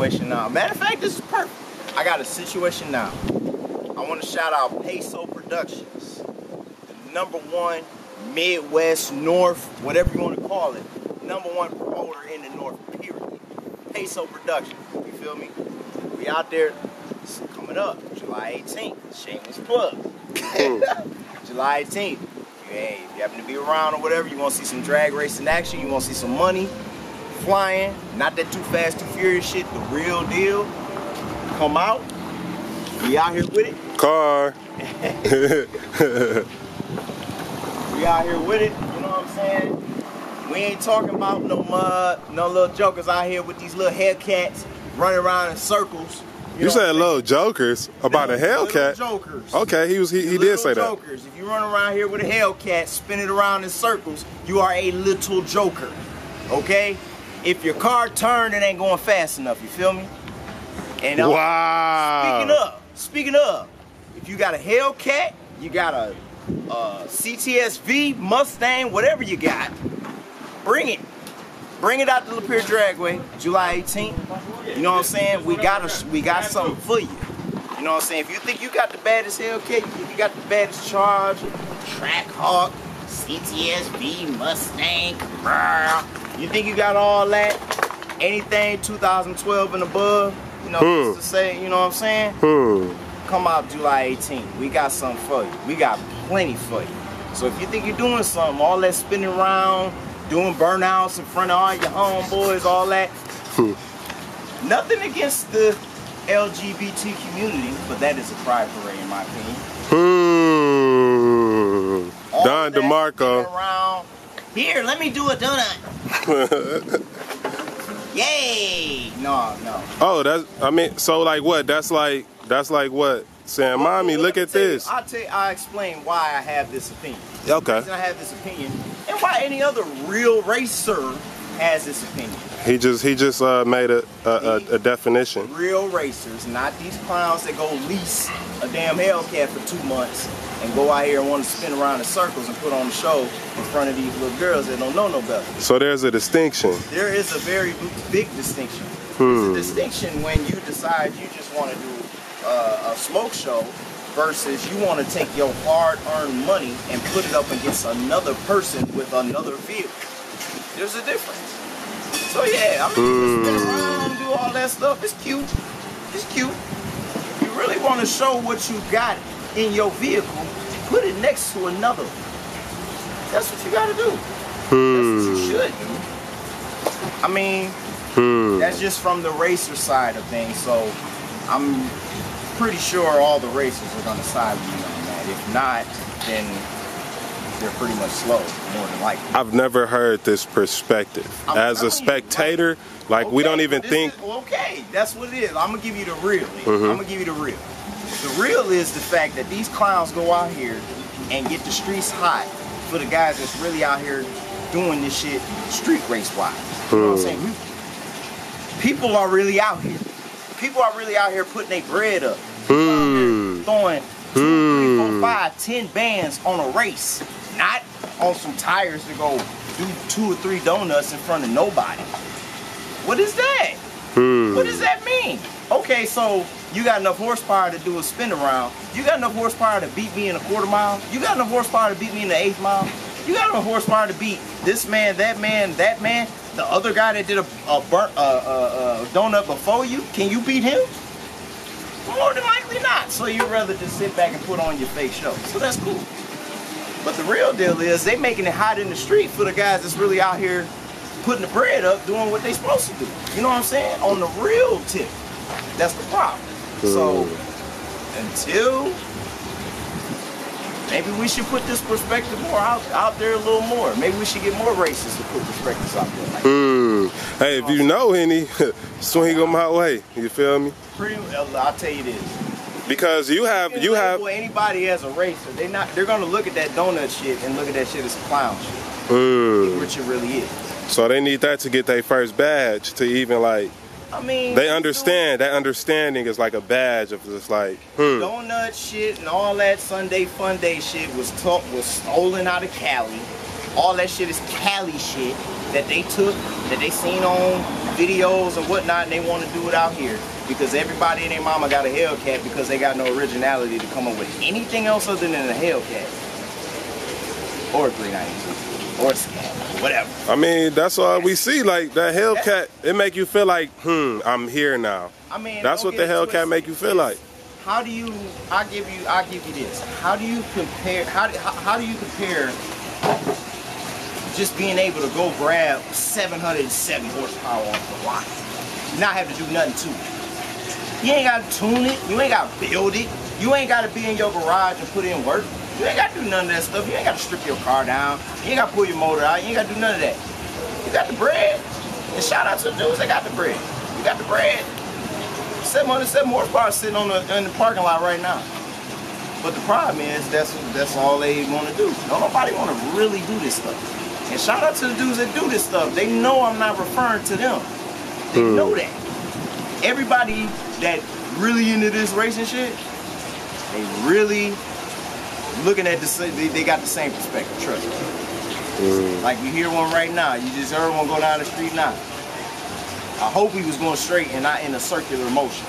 situation now. Matter of fact, this is perfect. I got a situation now. I want to shout out Peso Productions, the #1 Midwest, North, whatever you want to call it, #1 promoter in the North, period. Peso Productions, you feel me? We out there, it's coming up, July 18th, shameless plug. July 18th. Hey, if you happen to be around or whatever, you want to see some drag racing action, you want to see some money flying, not that Too Fast, Too Furious shit, the real deal, come out. We out here with it. Car. We out here with it, you know what I'm saying? We ain't talking about no mud, no little jokers out here with these little Hellcats running around in circles. You said little jokers about a Hellcat. Little jokers. Okay, he did say that. Jokers. If you run around here with a Hellcat spinning around in circles, you are a little joker. Okay? If your car turned, it ain't going fast enough. You feel me? And wow. Speaking of, if you got a Hellcat, you got a CTSV, Mustang, whatever you got, bring it. Bring it out to Lapeer Dragway, July 18th. You know what I'm saying? We got something for you. You know what I'm saying? If you think you got the baddest Hellcat, you think you got the baddest Charger, Trackhawk, CTSV, Mustang, you think you got all that? Anything 2012 and above, you know, just to say, you know what I'm saying? Come out July 18th. We got something for you. We got plenty for you. So if you think you're doing something, all that spinning around, doing burnouts in front of all your homeboys, all that. Nothing against the LGBT community, but that is a pride parade in my opinion. Don DeMarco. Around. Here, let me do a donut. Yay! No. Oh, so like what? That's like what? Saying, mommy, look at this. I'll explain why I have this opinion. Okay. The reason I have this opinion, and why any other real racer has this opinion. He just made a definition. Real racers, not these clowns that go lease a damn Hellcat for 2 months and go out here and want to spin around in circles and put on a show in front of these little girls that don't know no better. So there's a distinction. There is a very big distinction. There's a distinction when you decide you just want to do a smoke show versus you want to take your hard-earned money and put it up against another person with another vehicle. There's a difference. So yeah, I mean, you spin around, do all that stuff. It's cute. It's cute. If you really want to show what you got in your vehicle, put it next to another. That's what you got to do. That's what you should do. I mean, that's just from the racer side of things. So I'm pretty sure all the racers are going to side with me on that. If not, then they're pretty much slow, more than likely. I've never heard this perspective. As a spectator, like we don't even think. Okay, that's what it is. I'm going to give you the real. I'm going to give you the real. The real is the fact that these clowns go out here and get the streets hot for the guys that's really out here doing this shit street race-wise. You know what I'm saying? People are really out here. People are really out here putting their bread up. Throwing 2, 3, 4, 5, 10 bands on a race. Not on some tires to go do 2 or 3 donuts in front of nobody. What is that? What does that mean? Okay, so you got enough horsepower to do a spin around. You got enough horsepower to beat me in a 1/4 mile. You got enough horsepower to beat me in the 1/8 mile. You got enough horsepower to beat this man, that man, that man, the other guy that did a donut before you. Can you beat him? More than likely not. So you'd rather just sit back and put on your fake show. So that's cool. But the real deal is they making it hot in the street for the guys that's really out here putting the bread up, doing what they supposed to do. You know what I'm saying? On the real tip. That's the problem. So until maybe we should put this perspective more out there a little more. Maybe we should get more racists to put perspectives out there. Like hey, if you know any, swing them my way. You feel me? I'll tell you this. Because you have anybody as a racer, they're gonna look at that donut shit and look at that shit as a clown shit. Which it really is. So they need that to get their first badge to even like. I mean, they understand that understanding is like a badge of just like donut shit and all that Sunday Fun Day shit was stolen out of Cali. All that shit is Cali shit. that they took, that they seen on videos and whatnot, and they want to do it out here because everybody and their mama got a Hellcat because they got no originality to come up with anything else other than a Hellcat or a 392 or a Scat, whatever. I mean, that's all we see. Like that Hellcat, it make you feel like, I'm here now. I mean, that's what the Hellcat make you feel like. How do you? I'll give you this. How do you compare? How do you compare? Just being able to go grab 707 horsepower off the lot, not have to do nothing to it. You ain't got to tune it. You ain't got to build it. You ain't got to be in your garage and put in work. You ain't got to do none of that stuff. You ain't got to strip your car down. You ain't got to pull your motor out. You ain't got to do none of that. You got the bread. And shout out to the dudes that got the bread. You got the bread. 707 horsepower sitting in the parking lot right now. But the problem is that's all they want to do. Nobody want to really do this stuff. And shout out to the dudes that do this stuff. They know I'm not referring to them. They know that. Everybody that really into this racing shit, they really looking at they got the same perspective, trust me. Like we hear one right now. You just heard one go down the street now. I hope he was going straight and not in a circular motion.